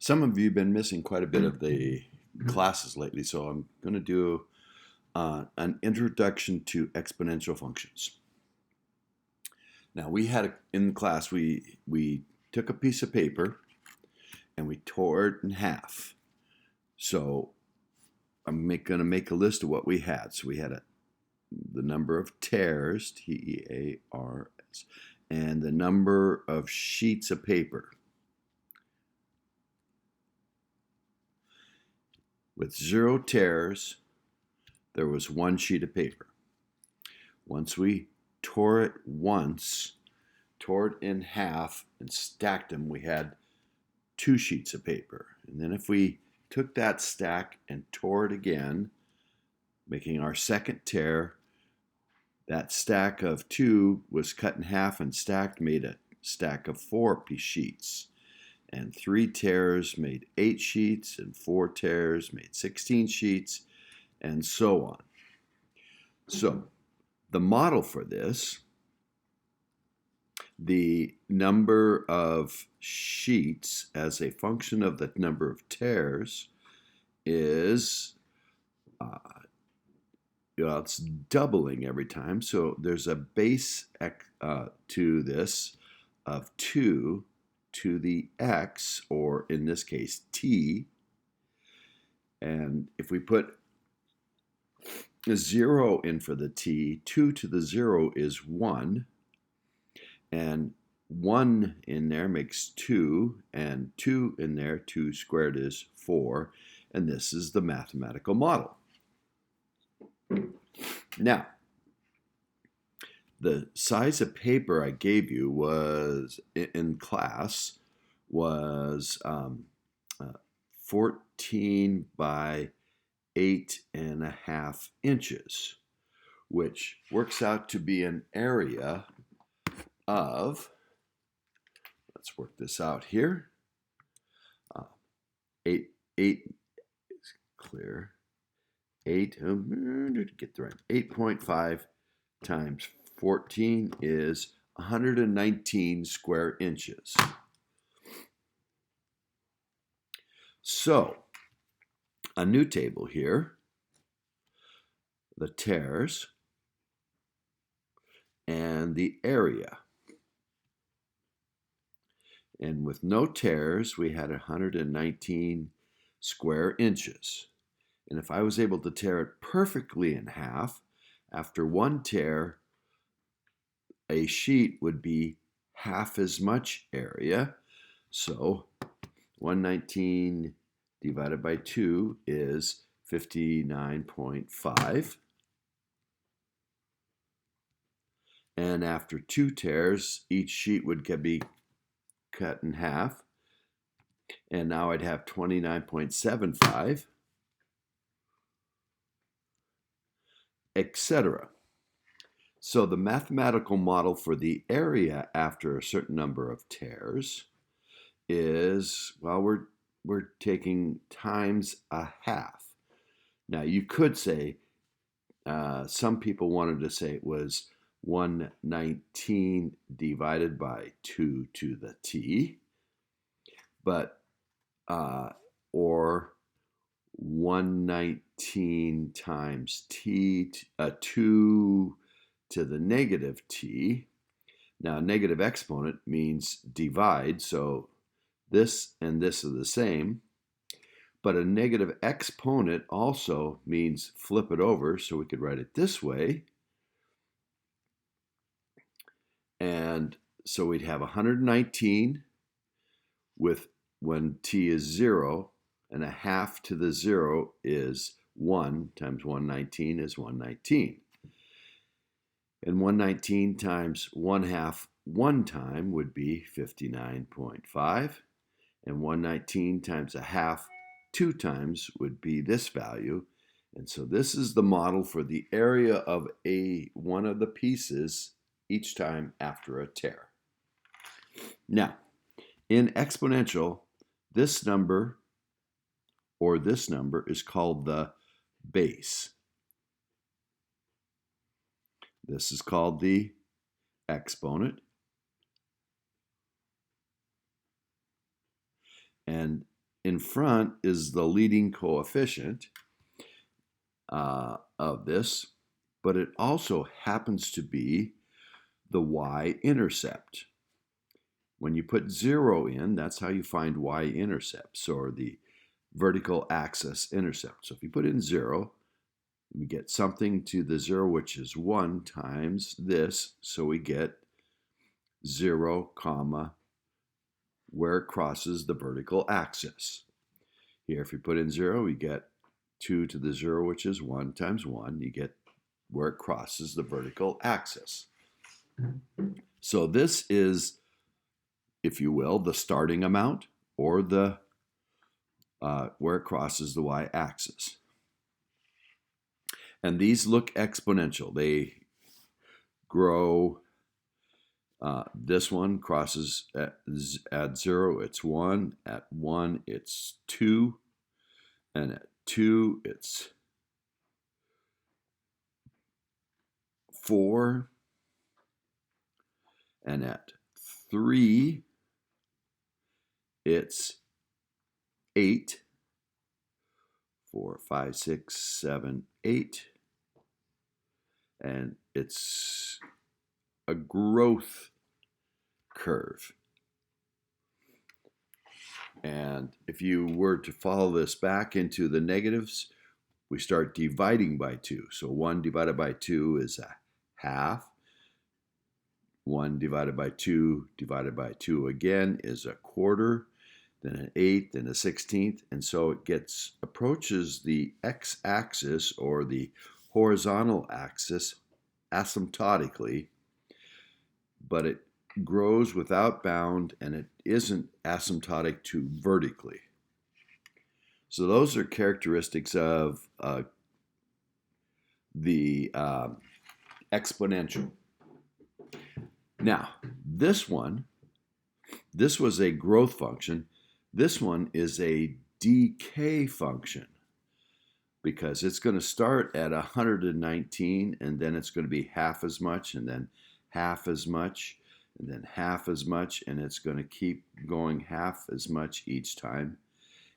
Some of you have been missing quite a bit of the classes lately, so I'm going to do an introduction to exponential functions. Now, in class, we took a piece of paper and we tore it in half. So I'm going to make a list of what we had. So we had the number of tears, T-E-A-R-S, and the number of sheets of paper. With 0 tears, there was 1 sheet of paper. Once we tore it in half and stacked them, we had 2 sheets of paper. And then if we took that stack and tore it again, making our second tear, that stack of 2 was cut in half and stacked, made a stack of 4 sheets. And 3 tears made 8 sheets, and 4 tears made 16 sheets, and so on. So the model for this, the number of sheets as a function of the number of tears is, it's doubling every time. So there's a base to this of 2 to the x, or in this case, t. And if we put a 0 in for the t, 2 to the 0 is 1. And 1 in there makes 2, and 2 in there, 2 squared is 4. And this is the mathematical model. Now, the size of paper I gave you was in class was 14 by 8.5 inches, which works out to be an area of, let's work this out here, 8 is clear, 8, get the right, 8.5 times 14 is 119 square inches. So, a new table here, the tears and the area. And with no tears, we had 119 square inches. And if I was able to tear it perfectly in half, after 1 tear, a sheet would be half as much area. So 119 divided by 2 is 59.5. And after 2 tears, each sheet would be cut in half. And now I'd have 29.75, etc. So the mathematical model for the area after a certain number of tears is, well, we're taking times a half. Now you could say, some people wanted to say it was 119 divided by 2 to the t, but or 119 times t, 2 to the negative t. Now, negative exponent means divide, so this and this are the same. But a negative exponent also means flip it over, so we could write it this way. And so we'd have 119 with, when t is 0, and a half to the 0 is 1 times 119 is 119. And 119 times 1/2 one time would be 59.5. And 119 times a half 2 times would be this value. And so this is the model for the area of one of the pieces each time after a tear. Now, in exponential, this number is called the base. This is called the exponent. And in front is the leading coefficient of this, but it also happens to be the y-intercept. When you put 0 in, that's how you find y-intercepts, or the vertical axis intercept. So if you put in 0, we get something to the 0, which is 1 times this, so we get 0, comma, where it crosses the vertical axis. Here, if you put in 0, we get 2 to the 0, which is 1 times 1. You get where it crosses the vertical axis. So this is, if you will, the starting amount, or the where it crosses the y-axis. And these look exponential. They grow. This one crosses at 0, it's 1. At 1, it's 2. And at 2, it's 4. And at 3, it's 8. 4, 5, 6, 7, 8. And it's a growth curve. And if you were to follow this back into the negatives, we start dividing by 2. So 1 divided by 2 is a half. 1 divided by 2 again is a quarter, then an eighth, then a 16th, and so it approaches the x-axis, or the horizontal axis, asymptotically, but it grows without bound, and it isn't asymptotic to vertically. So those are characteristics of the exponential. Now, this was a growth function. This one is a decay function, because it's going to start at 119, and then it's going to be half as much, and then half as much, and then half as much, and it's going to keep going half as much each time.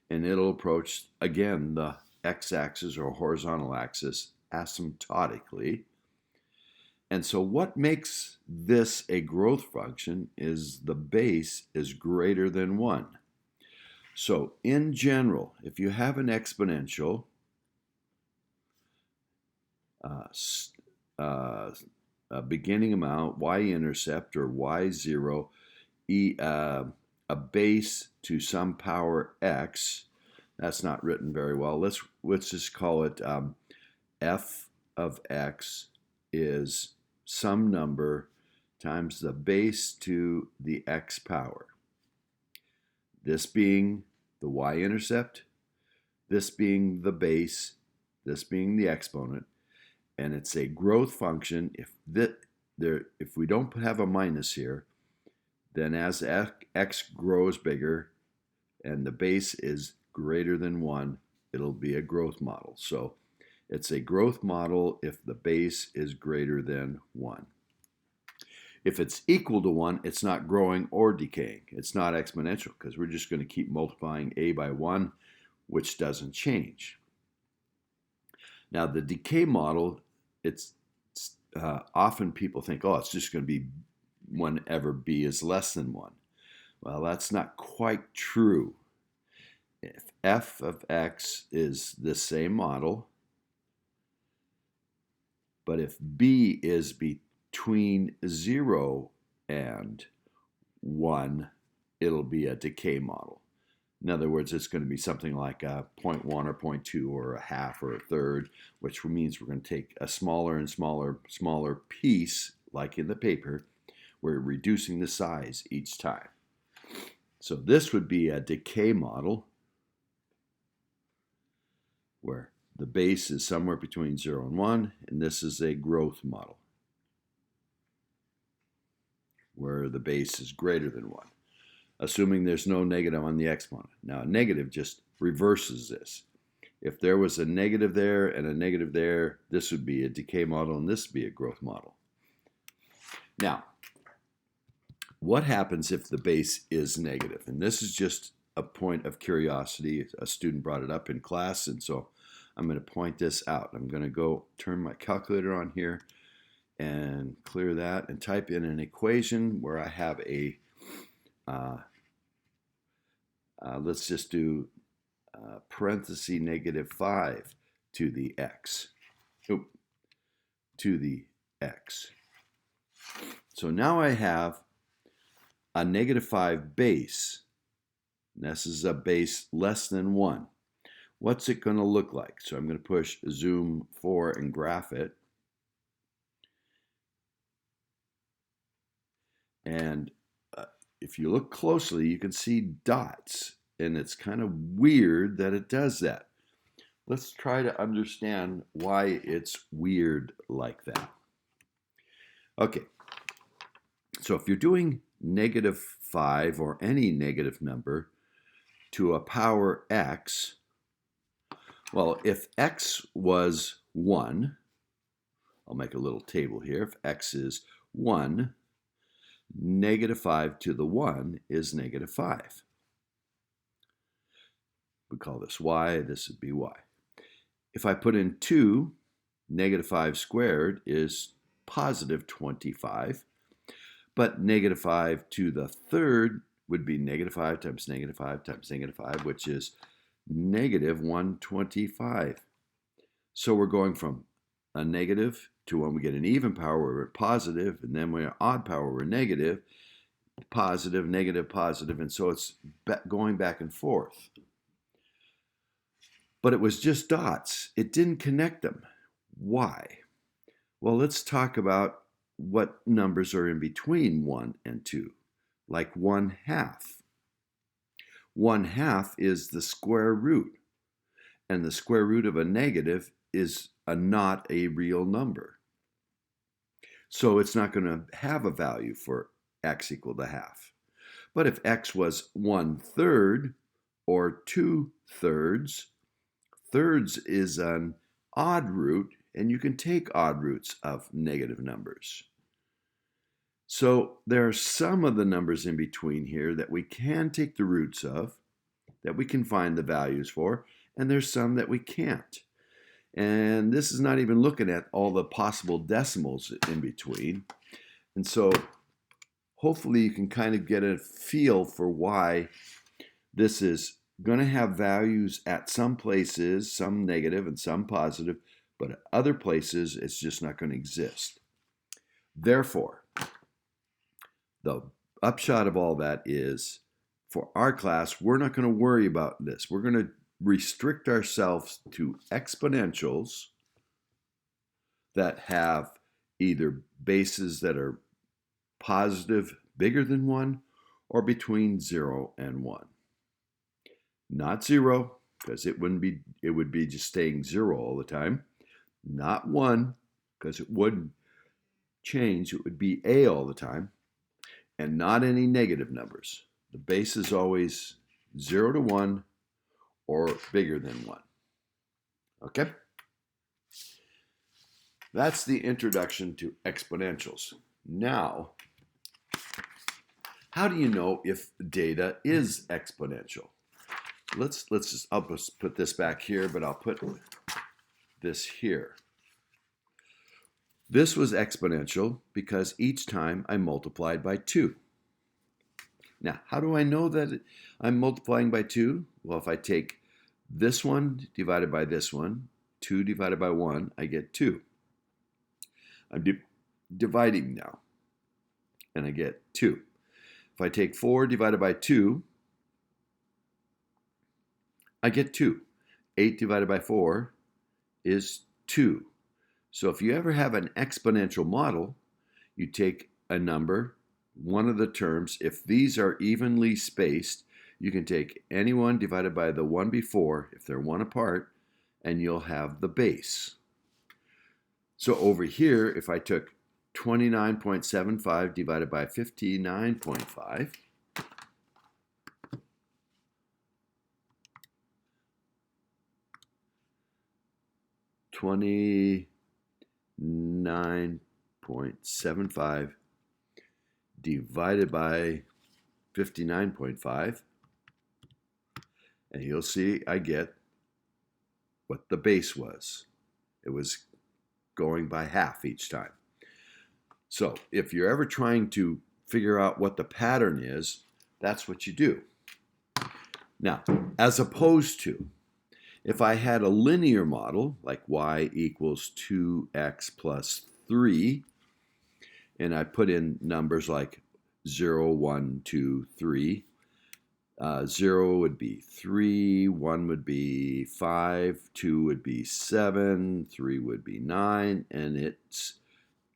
And it'll approach, again, the x-axis or horizontal axis asymptotically. And so what makes this a growth function is the base is greater than 1. So in general, if you have an exponential, beginning amount, y-intercept, or y0, a base to some power x, that's not written very well. Let's just call it f of x is some number times the base to the x power. This being the y-intercept, this being the base, this being the exponent, and it's a growth function. If we don't have a minus here, then as x grows bigger and the base is greater than 1, it'll be a growth model. So it's a growth model if the base is greater than 1. If it's equal to 1, it's not growing or decaying. It's not exponential, because we're just going to keep multiplying a by 1, which doesn't change. Now, the decay model, it's often people think, oh, it's just going to be whenever b is less than 1. Well, that's not quite true. If f of x is the same model, but if b is between 0 and 1, it'll be a decay model. In other words, it's going to be something like a 0.1 or 0.2 or a half or a third, which means we're going to take a smaller and smaller piece, like in the paper. We're reducing the size each time. So this would be a decay model, where the base is somewhere between 0 and 1, and this is a growth model, where the base is greater than 1, assuming there's no negative on the exponent. Now, a negative just reverses this. If there was a negative there and a negative there, this would be a decay model, and this would be a growth model. Now, what happens if the base is negative? And this is just a point of curiosity. A student brought it up in class, and so I'm going to point this out. I'm going to go turn my calculator on here and clear that and type in an equation where I have a, let's just do parenthesis -5 to the x. To the x. So now I have a -5 base. This is a base less than 1. What's it going to look like? So I'm going to push zoom 4 and graph it. And if you look closely, you can see dots. And it's kind of weird that it does that. Let's try to understand why it's weird like that. Okay, so if you're doing -5 or any negative number to a power x, well, if x was 1, I'll make a little table here. If x is 1, -5 to the 1 is -5. We call this y, this would be y. If I put in 2, -5 squared is +25, but -5 to the third would be -5 times -5 times -5, which is -125. So we're going from a negative to when we get an even power, we're positive, and then when we're odd power, we're negative, positive, negative, positive, and so it's going back and forth. But it was just dots. It didn't connect them. Why? Well, let's talk about what numbers are in between 1 and 2, like 1/2. 1/2 is the square root, and the square root of a negative is not a real number. So it's not going to have a value for x equal to half. But if x was 1/3 or 2/3, thirds is an odd root, and you can take odd roots of negative numbers. So there are some of the numbers in between here that we can take the roots of, that we can find the values for, and there's some that we can't. And this is not even looking at all the possible decimals in between. And so hopefully you can kind of get a feel for why this is going to have values at some places, some negative and some positive, but at other places it's just not going to exist. Therefore, the upshot of all that is, for our class, we're not going to worry about this. We're going to restrict ourselves to exponentials that have either bases that are positive, bigger than 1, or between 0 and 1. Not 0, because it would be just staying 0 all the time. Not 1, because it wouldn't change. It would be a all the time. And not any negative numbers. The base is always 0 to 1 or bigger than 1. Okay? That's the introduction to exponentials. Now, how do you know if data is exponential? I'll just put this back here, but I'll put this here. This was exponential because each time I multiplied by 2. Now, how do I know that I'm multiplying by 2? Well, if I take this one divided by this one, 2 divided by 1, I get 2. I'm dividing now, and I get 2. If I take 4 divided by 2, I get 2. 8 divided by 4 is 2. So if you ever have an exponential model, you take a number, one of the terms, if these are evenly spaced, you can take any one divided by the one before, if they're 1 apart, and you'll have the base. So over here, if I took 29.75 divided by 59.5, $29.75 divided by 59.5, And you'll see I get what the base was. It was going by half each time. So if you're ever trying to figure out what the pattern is, that's what you do. Now, as opposed to, if I had a linear model, like y equals 2x plus 3, and I put in numbers like 0, 1, 2, 3, 0 would be 3, 1 would be 5, 2 would be 7, 3 would be 9, and it's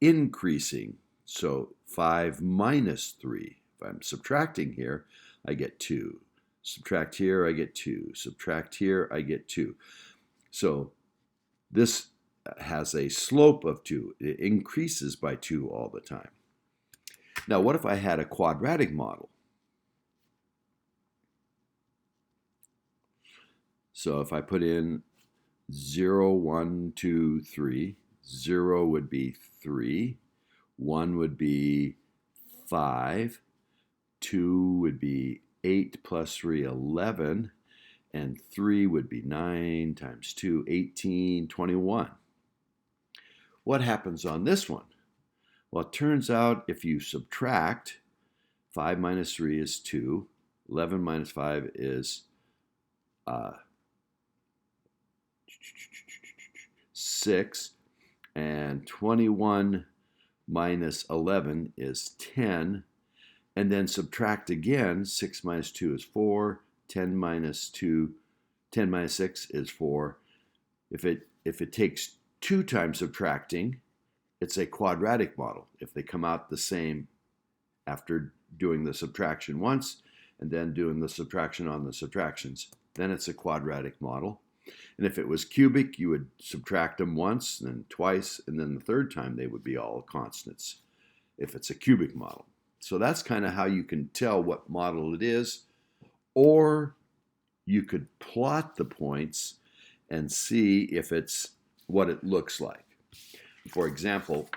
increasing. So 5 minus 3. If I'm subtracting here, I get 2. Subtract here, I get 2. Subtract here, I get 2. So this has a slope of 2. It increases by 2 all the time. Now, what if I had a quadratic model? So if I put in 0, 1, 2, 3, 0 would be 3, 1 would be 5, 2 would be 8 plus 3, 11, and 3 would be 9 times 2, 18, 21. What happens on this one? Well, it turns out if you subtract, 5 minus 3 is 2, 11 minus 5 is 6, and 21 minus 11 is 10, and then subtract again. 6 minus 2 is 4, 10 minus 6 is 4. If it takes 2 times subtracting, it's a quadratic model. If they come out the same after doing the subtraction once and then doing the subtraction on the subtractions, then it's a quadratic model. And if it was cubic, you would subtract them once, then twice, and then the third time they would be all constants if it's a cubic model. So that's kind of how you can tell what model it is. Or you could plot the points and see if it's what it looks like. For example,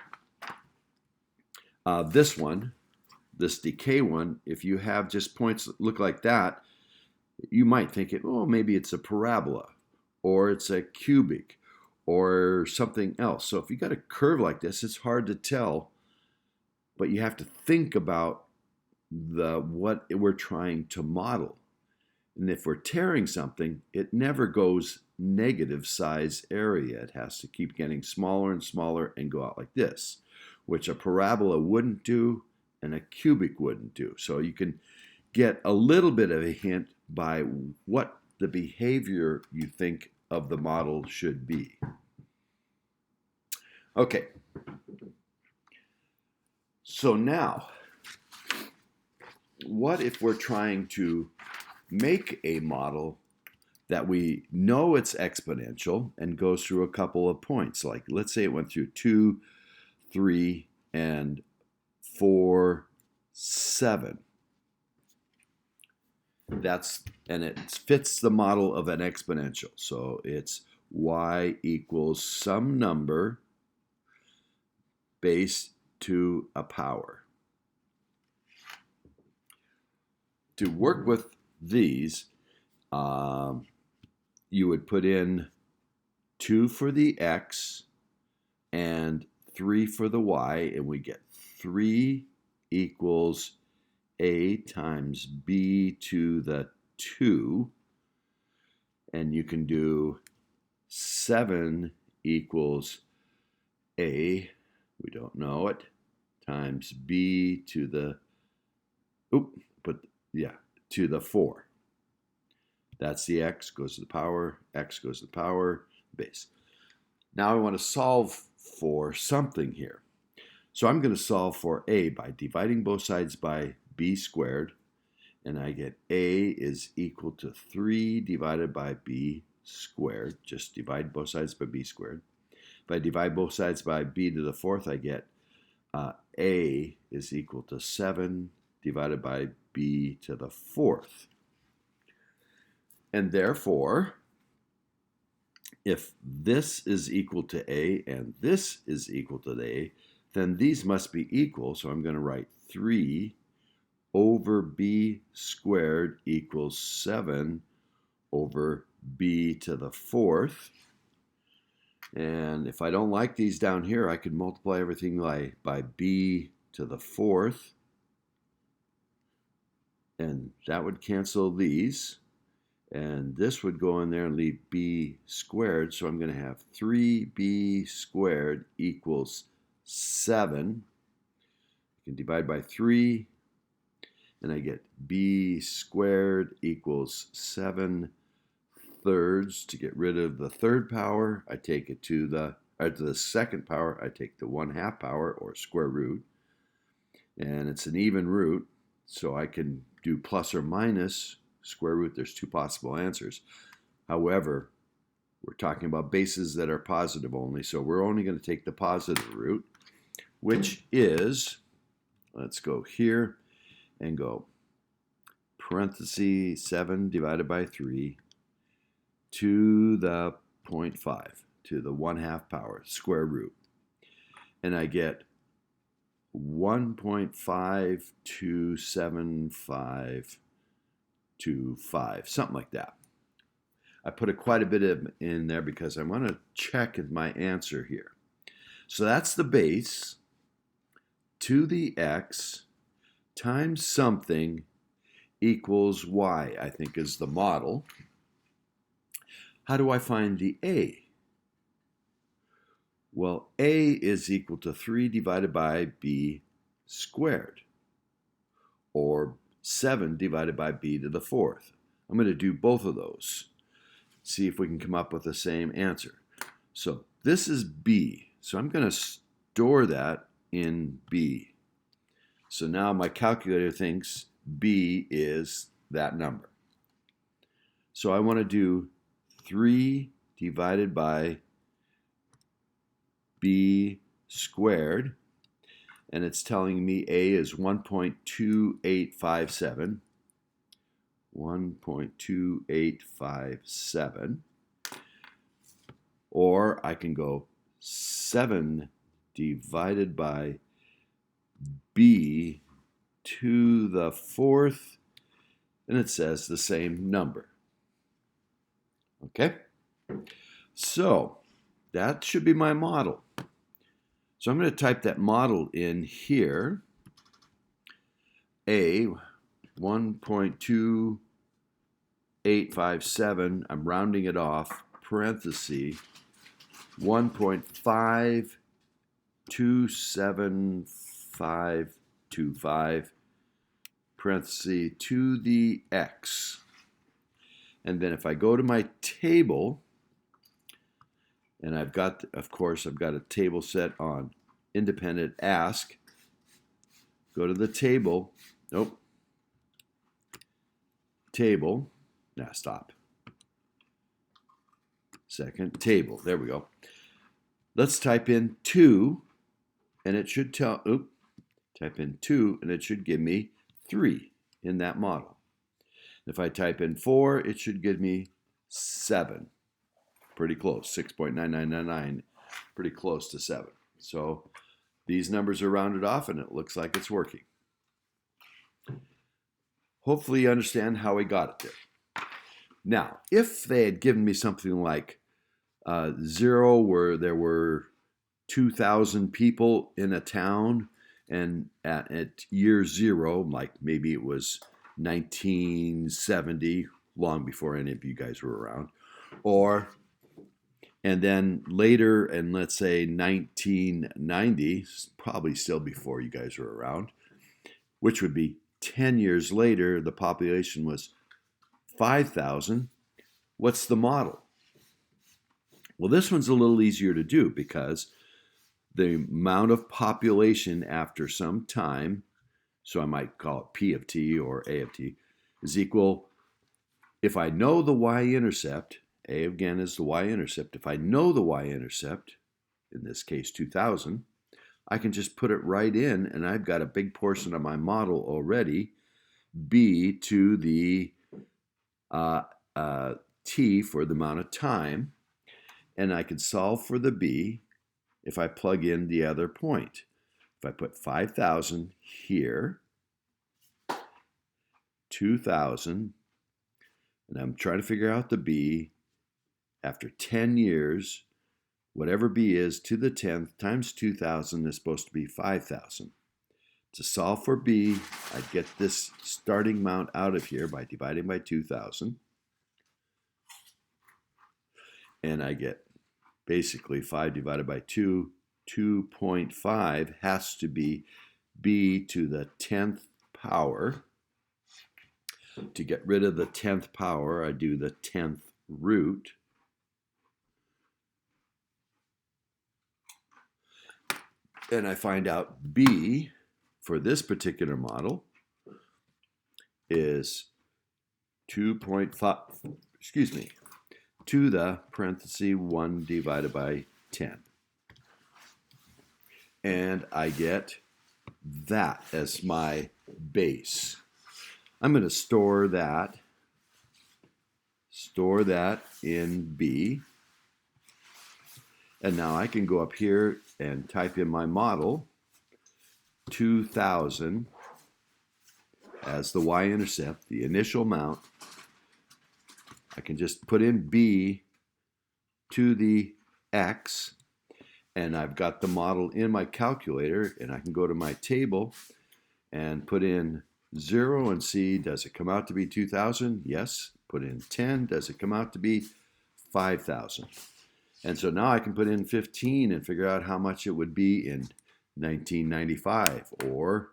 this one, this decay one, if you have just points that look like that, you might think, maybe it's a parabola, or it's a cubic, or something else. So if you got a curve like this, it's hard to tell, but you have to think about what we're trying to model. And if we're tearing something, it never goes negative size area. It has to keep getting smaller and smaller and go out like this, which a parabola wouldn't do and a cubic wouldn't do. So you can get a little bit of a hint by what the behavior you think of the model should be. Okay. So now, what if we're trying to make a model that we know it's exponential and goes through a couple of points? Like, let's say it went through 2, 3, and 4, 7. And it fits the model of an exponential. So it's y equals some number base to a power. To work with these, you would put in 2 for the x and 3 for the y, and we get 3 equals a times b to the 2, and you can do 7 equals a, we don't know it, times b to the, to the 4. That's the x goes to the power, x goes to the power, base. Now I want to solve for something here. So I'm going to solve for a by dividing both sides by b squared, and I get a is equal to 3 divided by b squared. Just divide both sides by b squared. If I divide both sides by b to the 4th, I get a is equal to 7 divided by b to the 4th. And therefore, if this is equal to a and this is equal to a, then these must be equal. So I'm going to write 3 over b squared equals 7 over b to the fourth. And if I don't like these down here, I could multiply everything by b to the fourth. And that would cancel these. And this would go in there and leave b squared. So I'm going to have 3b squared equals 7. You can divide by 3. And I get b squared equals 7 thirds. To get rid of the third power, I take it to the second power, I take the 1/2 power, or square root. And it's an even root, so I can do plus or minus square root. There's two possible answers. However, we're talking about bases that are positive only, so we're only going to take the positive root, which is, let's go here and go parenthesis 7 divided by 3 to the 0.5, to the 1/2 power, square root. And I get 1.527525, something like that. I put quite a bit in there because I want to check my answer here. So that's the base to the x times something equals y, I think is the model. How do I find the a? Well, a is equal to 3 divided by b squared, or 7 divided by b to the fourth. I'm going to do both of those. See if we can come up with the same answer. So this is b, so I'm going to store that in b. So now my calculator thinks b is that number. So I want to do 3 divided by b squared, and it's telling me a is 1.2857. 1.2857. Or I can go 7 divided by b to the fourth, and it says the same number. Okay? So that should be my model. So I'm going to type that model in here. A 1.2857, I'm rounding it off, parenthesis, 1.52755, parenthesis, to the x. And then if I go to my table, and I've got, of course, I've got a table set on independent ask. Go to the table. Nope. Table. Now stop. Second, table. There we go. Let's type in 2, and it should tell, type in 2, and it should give me 3 in that model. If I type in 4, it should give me 7. Pretty close, 6.9999, pretty close to 7. So these numbers are rounded off, and it looks like it's working. Hopefully you understand how we got it there. Now, if they had given me something like 0, where there were 2,000 people in a town, and at year 0, like maybe it was 1970, long before any of you guys were around, and then later, and let's say 1990, probably still before you guys were around, which would be 10 years later, the population was 5,000. What's the model? Well, this one's a little easier to do because the amount of population after some time, so I might call it P of t or A of t, is equal, if I know the y-intercept, A again is the y-intercept, if I know the y-intercept, in this case 2,000, I can just put it right in, and I've got a big portion of my model already, b to the t for the amount of time, and I can solve for the b if I plug in the other point. If I put 5,000 here, 2,000, And I'm trying to figure out the b after 10 years. Whatever b is to the 10th times 2,000 is supposed to be 5,000. To solve for b, I get this starting amount out of here by dividing by 2,000. And I get basically 5 divided by 2, 2.5 has to be b to the 10th power. To get rid of the 10th power, I do the 10th root. And I find out b for this particular model is 2.5, to the parenthesis 1 divided by 10. And I get that as my base. I'm going to store that in B. And now I can go up here and type in my model, 2,000 as the y-intercept, the initial amount. I can just put in B to the x, and I've got the model in my calculator, and I can go to my table and put in 0 and see, does it come out to be 2,000? Yes. Put in 10, does it come out to be 5,000? And so now I can put in 15 and figure out how much it would be in 1995, or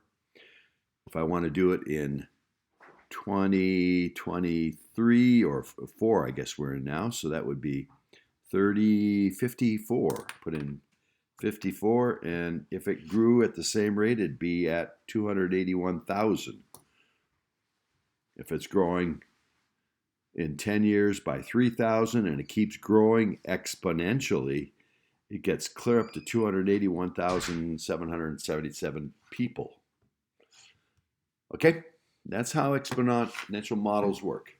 if I want to do it in 2023 or 4, I guess we're in now, so that would be 54. Put in 54, and if it grew at the same rate, it'd be at 281,000. If it's growing in 10 years by 3,000 and it keeps growing exponentially, it gets clear up to 281,777 people. Okay, that's how exponential models work.